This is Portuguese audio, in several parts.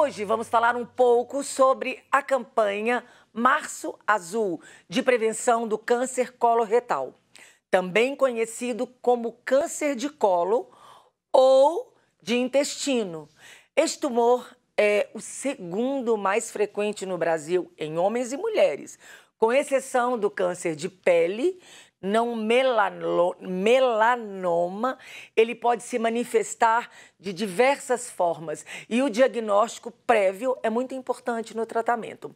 Hoje vamos falar um pouco sobre a campanha Março Azul de prevenção do câncer coloretal, também conhecido como câncer de colo ou de intestino. Este tumor é o segundo mais frequente no Brasil em homens e mulheres, com exceção do câncer de pele. Não melanoma, ele pode se manifestar de diversas formas e o diagnóstico prévio é muito importante no tratamento.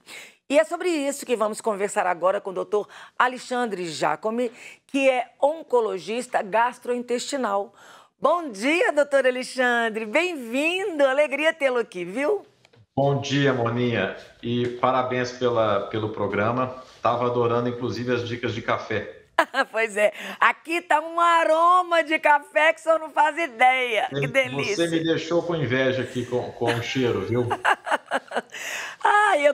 E é sobre isso que vamos conversar agora com o Dr. Alexandre Giacomi, que é oncologista gastrointestinal. Bom dia, doutor Alexandre, bem-vindo, alegria tê-lo aqui, viu? Bom dia, Moninha, e parabéns pelo programa. Estava adorando, inclusive, as dicas de café. Pois é, aqui tá um aroma de café que o senhor não faz ideia. Que Você me delícia. deixou com inveja aqui com o cheiro, viu?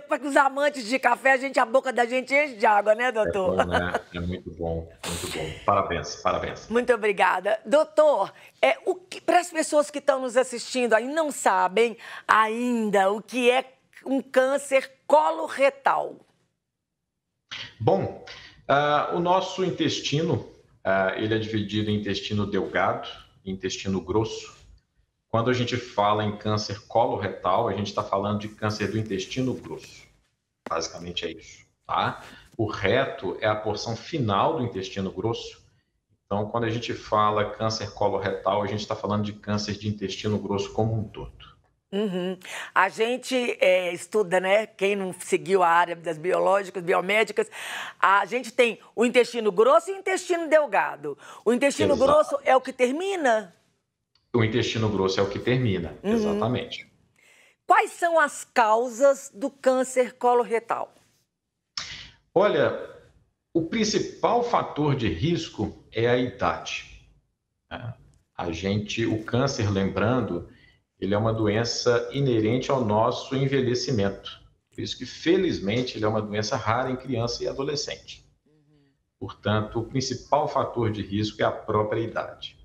Para os amantes de café, a boca da gente enche de água, né, É doutor? bom, né? É muito bom, muito bom. Parabéns, parabéns. Muito obrigada. Doutor, para as pessoas que estão nos assistindo aí não sabem ainda o que é um câncer coloretal. Bom, o nosso intestino, ele é dividido em intestino delgado e intestino grosso. Quando a gente fala em câncer coloretal, a gente está falando de câncer do intestino grosso. Basicamente é isso, tá? O reto é a porção final do intestino grosso. Então, quando a gente fala câncer coloretal, a gente está falando de câncer de intestino grosso como um todo. Uhum. A gente estuda, né? Quem não seguiu a área das biológicas, biomédicas, a gente tem o intestino grosso e o intestino delgado. O intestino grosso é o que termina? O intestino grosso é o que termina, exatamente. Quais são as causas do câncer coloretal? Olha, o principal fator de risco é a idade, né? O câncer, lembrando, ele é uma doença inerente ao nosso envelhecimento. Por isso que, felizmente, ele é uma doença rara em criança e adolescente. Portanto, o principal fator de risco é a própria idade.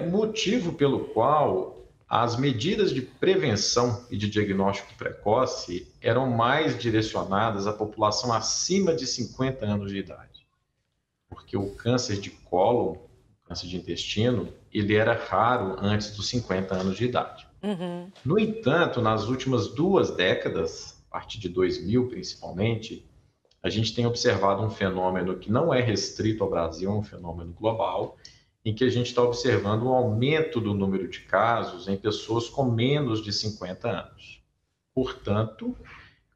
Motivo pelo qual as medidas de prevenção e de diagnóstico precoce eram mais direcionadas à população acima de 50 anos de idade. Porque o câncer de cólon, o câncer de intestino, ele era raro antes dos 50 anos de idade. No entanto, nas últimas 2 décadas, a partir de 2000 principalmente, a gente tem observado um fenômeno que não é restrito ao Brasil, é um fenômeno global, em que a gente está observando um aumento do número de casos em pessoas com menos de 50 anos. Portanto,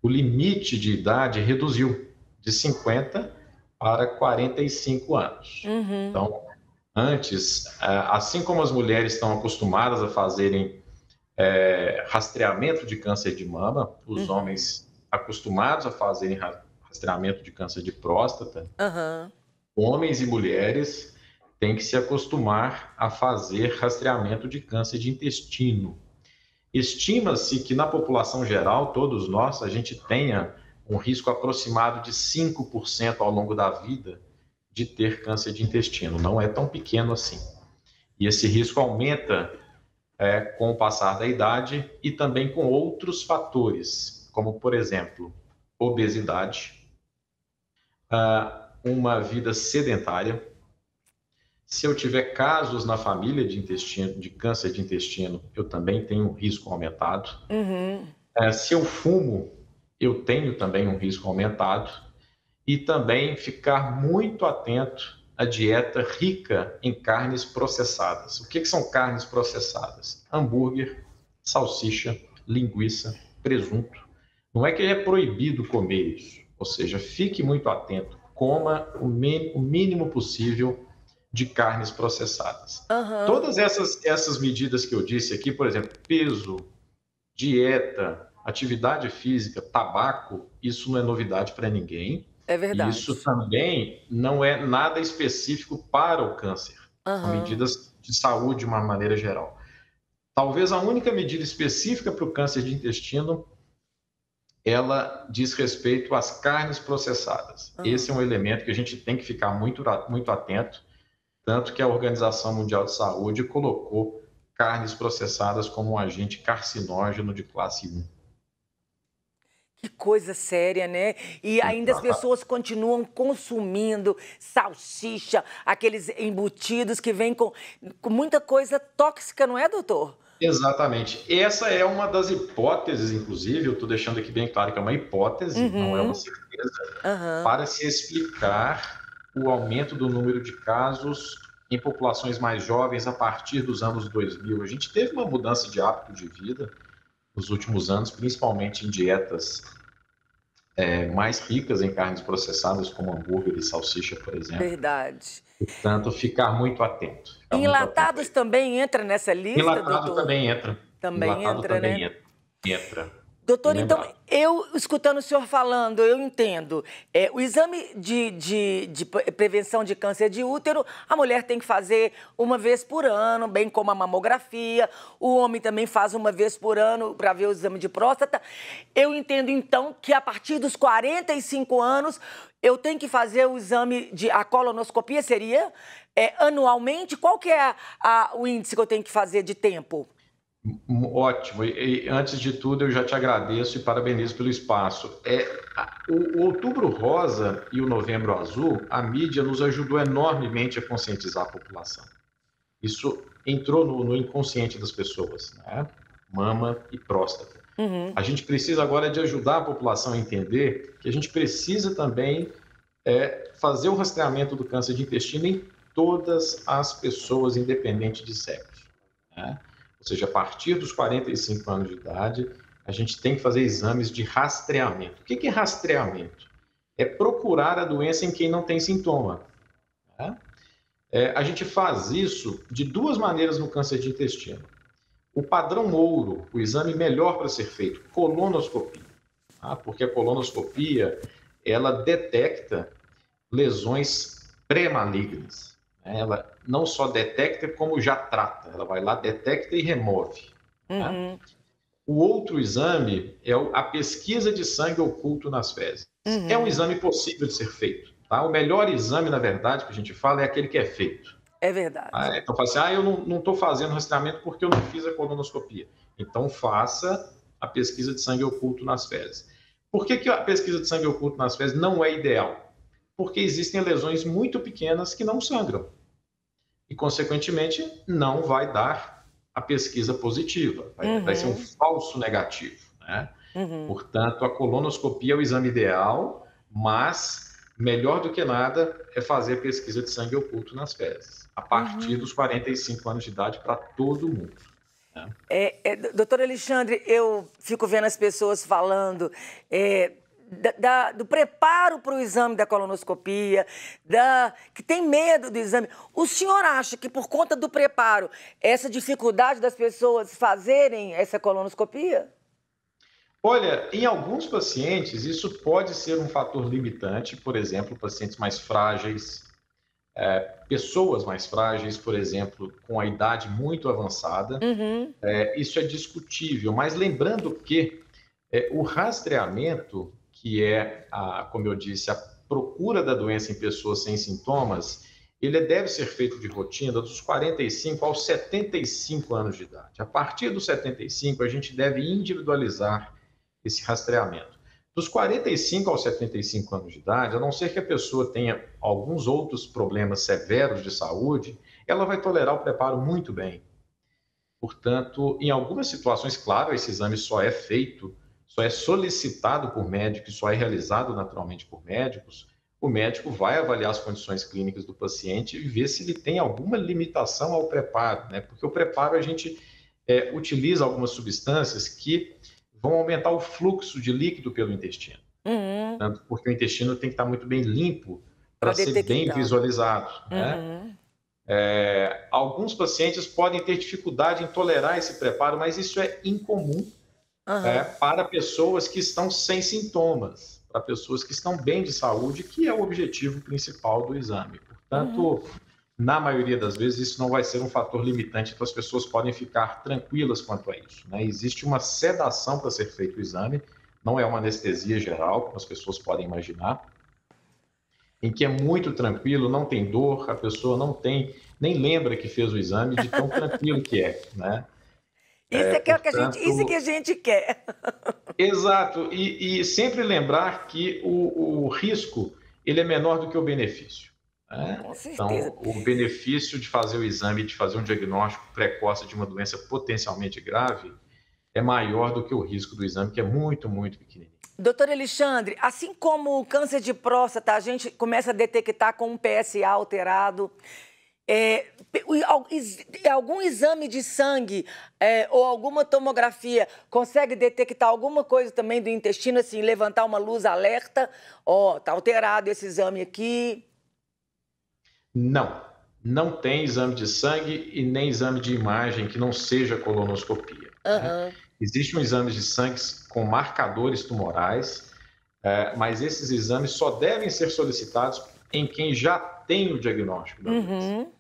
o limite de idade reduziu de 50 para 45 anos. Então, antes, assim como as mulheres estão acostumadas a fazerem rastreamento de câncer de mama, os homens acostumados a fazerem rastreamento de câncer de próstata, homens e mulheres têm que se acostumar a fazer rastreamento de câncer de intestino. Estima-se que na população geral, todos nós, a gente tenha um risco aproximado de 5% ao longo da vida de ter câncer de intestino. Não é tão pequeno assim. E esse risco aumenta com o passar da idade e também com outros fatores, como, por exemplo, obesidade, uma vida sedentária. Se eu tiver casos na família de câncer de intestino, eu também tenho um risco aumentado. Se eu fumo, eu tenho também um risco aumentado. E também ficar muito atento à dieta rica em carnes processadas. O que são carnes processadas? Hambúrguer, salsicha, linguiça, presunto. Não é que é proibido comer isso. Ou seja, fique muito atento. Coma o mínimo possível de carnes processadas. Todas essas medidas que eu disse aqui, por exemplo, peso, dieta, atividade física, tabaco, isso não é novidade para ninguém. É verdade. E isso também não é nada específico para o câncer. São medidas de saúde de uma maneira geral. Talvez a única medida específica para o câncer de intestino, ela diz respeito às carnes processadas. Esse é um elemento que a gente tem que ficar muito atento, tanto que a Organização Mundial de Saúde colocou carnes processadas como um agente carcinógeno de classe 1. Que coisa séria, né? E ainda as Exatamente. pessoas continuam consumindo salsicha, aqueles embutidos que vêm com muita coisa tóxica, não é, doutor? Exatamente. Essa é uma das hipóteses, inclusive, eu estou deixando aqui bem claro que é uma hipótese, não é uma Uhum, certeza, aham. para se explicar o aumento do número de casos em populações mais jovens a partir dos anos 2000. A gente teve uma mudança de hábito de vida nos últimos anos, principalmente em dietas mais ricas em carnes processadas, como hambúrguer e salsicha, por exemplo. Verdade. Portanto, ficar muito atento, ficar muito atento a Enlatados isso. também entra nessa lista, Enlatado doutor? também entra. Também Enlatado entra, também né? entra. Entra. Bem Doutor, então, lembrado. eu escutando o senhor falando, eu entendo. O exame de prevenção de câncer de útero, a mulher tem que fazer uma vez por ano, bem como a mamografia. O homem também faz uma vez por ano para ver o exame de próstata. Eu entendo, então, que a partir dos 45 anos, eu tenho que fazer o exame a colonoscopia, seria? Anualmente? Qual que é o índice que eu tenho que fazer de tempo? Ótimo. E antes de tudo, eu já te agradeço e parabenizo pelo espaço. O Outubro Rosa e o Novembro Azul, a mídia nos ajudou enormemente a conscientizar a população. Isso entrou no inconsciente das pessoas, né? Mama e próstata. Uhum. A gente precisa agora de ajudar a população a entender que a gente precisa também fazer o rastreamento do câncer de intestino em todas as pessoas, independente de sexo, né? Ou seja, a partir dos 45 anos de idade, a gente tem que fazer exames de rastreamento. O que é rastreamento? É procurar a doença em quem não tem sintoma, né? A gente faz isso de duas maneiras no câncer de intestino. O padrão ouro, o exame melhor para ser feito, colonoscopia, tá? Porque a colonoscopia, ela detecta lesões pré-malignas, né? Ela não só detecta, como já trata. Ela vai lá, detecta e remove, né? Uhum. O outro exame é a pesquisa de sangue oculto nas fezes. É um Uhum. exame possível de ser feito, tá? O melhor exame, na verdade, que a gente fala é aquele que é feito. É verdade. Então, fala assim, eu não estou fazendo rastreamento porque eu não fiz a colonoscopia. Então, faça a pesquisa de sangue oculto nas fezes. Por que a pesquisa de sangue oculto nas fezes não é ideal? Porque existem lesões muito pequenas que não sangram. E, consequentemente, não vai dar a pesquisa positiva. Vai ser um Uhum. falso negativo, né? Uhum. Portanto, a colonoscopia é o exame ideal, mas melhor do que nada é fazer a pesquisa de sangue oculto nas fezes, a partir Uhum. dos 45 anos de idade para todo mundo, né? Doutor Alexandre, eu fico vendo as pessoas falando do preparo para o exame da colonoscopia, que tem medo do exame. O senhor acha que, por conta do preparo, essa dificuldade das pessoas fazerem essa colonoscopia? Olha, em alguns pacientes, isso pode ser um fator limitante, por exemplo, pacientes mais frágeis, pessoas mais frágeis, por exemplo, com a idade muito avançada. Uhum. Isso é discutível, mas lembrando que o rastreamento, que é, como eu disse, a procura da doença em pessoas sem sintomas, ele deve ser feito de rotina dos 45 aos 75 anos de idade. A partir dos 75, a gente deve individualizar esse rastreamento. Dos 45 aos 75 anos de idade, a não ser que a pessoa tenha alguns outros problemas severos de saúde, ela vai tolerar o preparo muito bem. Portanto, em algumas situações, claro, esse exame só é feito, só é solicitado por médico e só é realizado naturalmente por médicos. O médico vai avaliar as condições clínicas do paciente e ver se ele tem alguma limitação ao preparo, né? Porque o preparo a gente utiliza algumas substâncias que vão aumentar o fluxo de líquido pelo intestino. Uhum. Tanto porque o intestino tem que estar muito bem limpo para Para ser bem detectar. visualizado, né? Uhum. Alguns pacientes podem ter dificuldade em tolerar esse preparo, mas isso é incomum Uhum. para pessoas que estão sem sintomas, para pessoas que estão bem de saúde, que é o objetivo principal do exame. Uhum. Portanto, na maioria das vezes, isso não vai ser um fator limitante, então as pessoas podem ficar tranquilas quanto a isso, né? Existe uma sedação para ser feito o exame, não é uma anestesia geral, como as pessoas podem imaginar, em que é muito tranquilo, não tem dor, a pessoa não tem nem lembra que fez o exame de tão tranquilo que é, né? Isso é que a gente quer. Exato, e sempre lembrar que o risco ele é menor do que o benefício, né? Com certeza. Então, o benefício de fazer o exame, de fazer um diagnóstico precoce de uma doença potencialmente grave, é maior do que o risco do exame, que é muito, muito pequenininho. Doutor Alexandre, assim como o câncer de próstata, a gente começa a detectar com um PSA alterado, algum exame de sangue ou alguma tomografia consegue detectar alguma coisa também do intestino, assim, levantar uma luz alerta? Ó, tá alterado esse exame aqui. Não, não tem exame de sangue e nem exame de imagem que não seja colonoscopia, né? Aham. Existe um exame de sangue com marcadores tumorais, mas esses exames só devem ser solicitados em quem já tem o diagnóstico da doença, Uhum.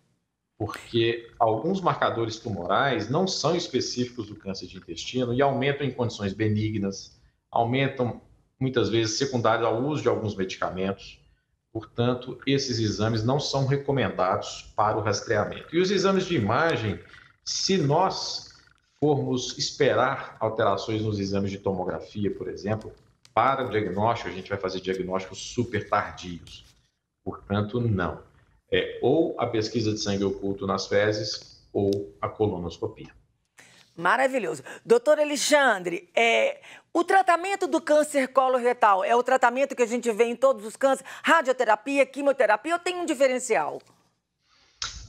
porque alguns marcadores tumorais não são específicos do câncer de intestino e aumentam em condições benignas, aumentam muitas vezes secundários ao uso de alguns medicamentos. Portanto, esses exames não são recomendados para o rastreamento. E os exames de imagem, se nós formos esperar alterações nos exames de tomografia, por exemplo, para o diagnóstico, a gente vai fazer diagnósticos super tardios. Portanto, não. É ou a pesquisa de sangue oculto nas fezes ou a colonoscopia. Maravilhoso. Doutor Alexandre, o tratamento do câncer coloretal é o tratamento que a gente vê em todos os cânceres? Radioterapia, quimioterapia ou tem um diferencial?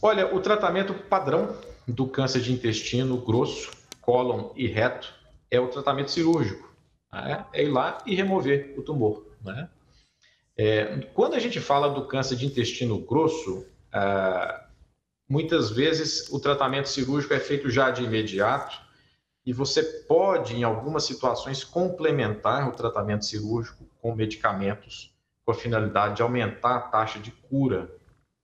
Olha, o tratamento padrão do câncer de intestino grosso, cólon e reto é o tratamento cirúrgico, né? É ir lá e remover o tumor, né? Quando a gente fala do câncer de intestino grosso, muitas vezes o tratamento cirúrgico é feito já de imediato e você pode, em algumas situações, complementar o tratamento cirúrgico com medicamentos com a finalidade de aumentar a taxa de cura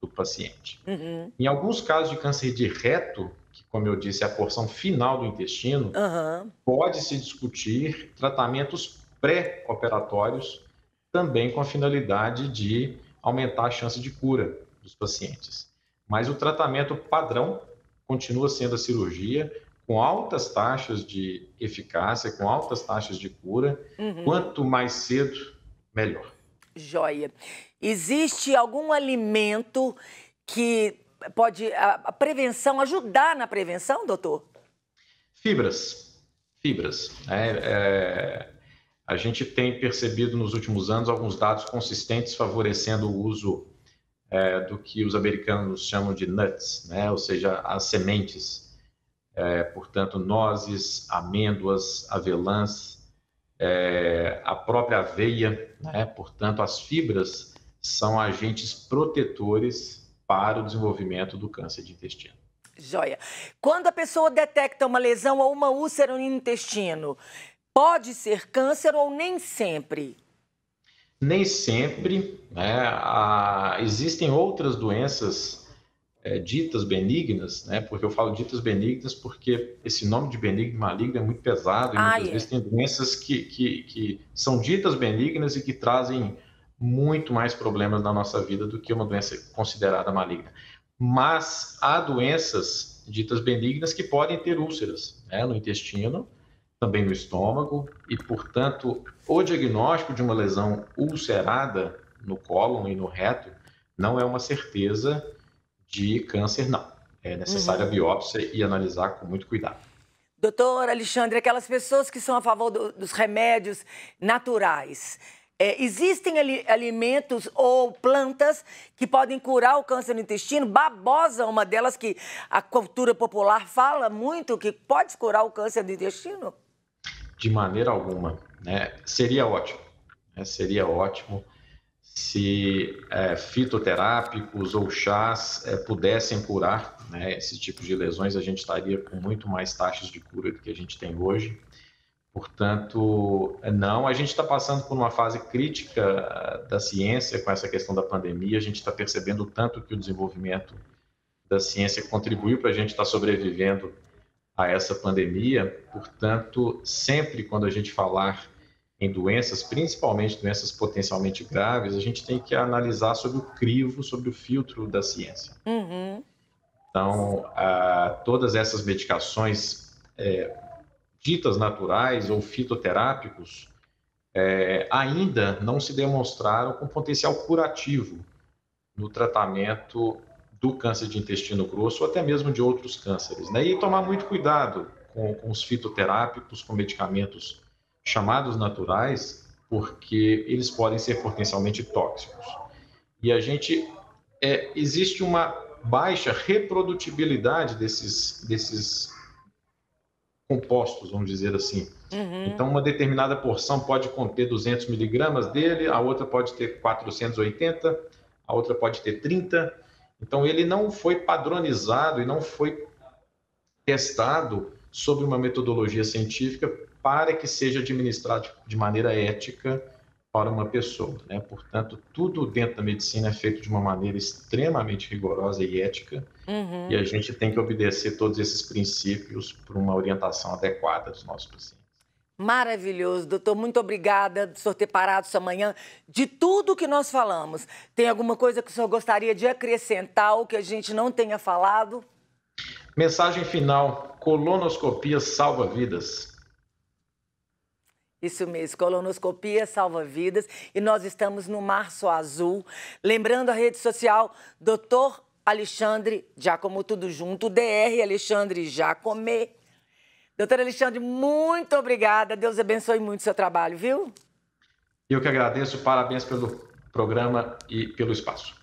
do paciente. Uhum. Em alguns casos de câncer de reto, que, como eu disse, é a porção final do intestino, Uhum. pode-se discutir tratamentos pré-operatórios também com a finalidade de aumentar a chance de cura dos pacientes. Mas o tratamento padrão continua sendo a cirurgia, com altas taxas de eficácia, com altas taxas de cura. Uhum. Quanto mais cedo, melhor. Joia. Existe algum alimento que pode a prevenção, ajudar na prevenção, doutor? Fibras. Fibras. A gente tem percebido nos últimos anos alguns dados consistentes favorecendo o uso do que os americanos chamam de nuts, né? Ou seja, as sementes. Portanto, nozes, amêndoas, avelãs, a própria aveia, né? Portanto, as fibras são agentes protetores para o desenvolvimento do câncer de intestino. Joia. Quando a pessoa detecta uma lesão ou uma úlcera no intestino, pode ser câncer ou nem sempre? Nem sempre, né? Existem outras doenças ditas benignas, né? Porque eu falo ditas benignas porque esse nome de benigno e maligno é muito pesado e muitas vezes tem doenças que são ditas benignas e que trazem muito mais problemas na nossa vida do que uma doença considerada maligna. Mas há doenças ditas benignas que podem ter úlceras, né? No intestino, também no estômago, e, portanto, o diagnóstico de uma lesão ulcerada no cólon e no reto não é uma certeza de câncer, não. É necessária a biópsia e analisar com muito cuidado. Doutor Alexandre, aquelas pessoas que são a favor dos remédios naturais, existem alimentos ou plantas que podem curar o câncer no intestino? Babosa é uma delas que a cultura popular fala muito, que pode curar o câncer do intestino? De maneira alguma, né? Seria ótimo, né? Seria ótimo se fitoterápicos ou chás pudessem curar, né, esse tipo de lesões. A gente estaria com muito mais taxas de cura do que a gente tem hoje. Portanto, não, a gente está passando por uma fase crítica da ciência com essa questão da pandemia. A gente está percebendo o tanto que o desenvolvimento da ciência contribuiu para a gente estar sobrevivendo a essa pandemia. Portanto, sempre quando a gente falar em doenças, principalmente doenças potencialmente graves, a gente tem que analisar sobre o crivo, sobre o filtro da ciência. Uhum. Então, todas essas medicações ditas naturais ou fitoterápicos ainda não se demonstraram com potencial curativo no tratamento do câncer de intestino grosso ou até mesmo de outros cânceres, né? E tomar muito cuidado com os fitoterápicos, com medicamentos chamados naturais, porque eles podem ser potencialmente tóxicos. E existe uma baixa reprodutibilidade desses compostos, vamos dizer assim. Então, uma determinada porção pode conter 200 miligramas dele, a outra pode ter 480, a outra pode ter 30. Então, ele não foi padronizado e não foi testado sobre uma metodologia científica para que seja administrado de maneira ética para uma pessoa, né? Portanto, tudo dentro da medicina é feito de uma maneira extremamente rigorosa e ética, e a gente tem que obedecer todos esses princípios para uma orientação adequada dos nossos pacientes. Maravilhoso, doutor. Muito obrigada por o senhor ter parado essa manhã de tudo que nós falamos. Tem alguma coisa que o senhor gostaria de acrescentar ou que a gente não tenha falado? Mensagem final: colonoscopia salva vidas. Isso mesmo, colonoscopia salva vidas e nós estamos no Março Azul. Lembrando a rede social, Dr. Alexandre Giacomo, tudo junto, Dr. Alexandre Giacome. Doutor Alexandre, muito obrigada. Deus abençoe muito o seu trabalho, viu? Eu que agradeço, parabéns pelo programa e pelo espaço.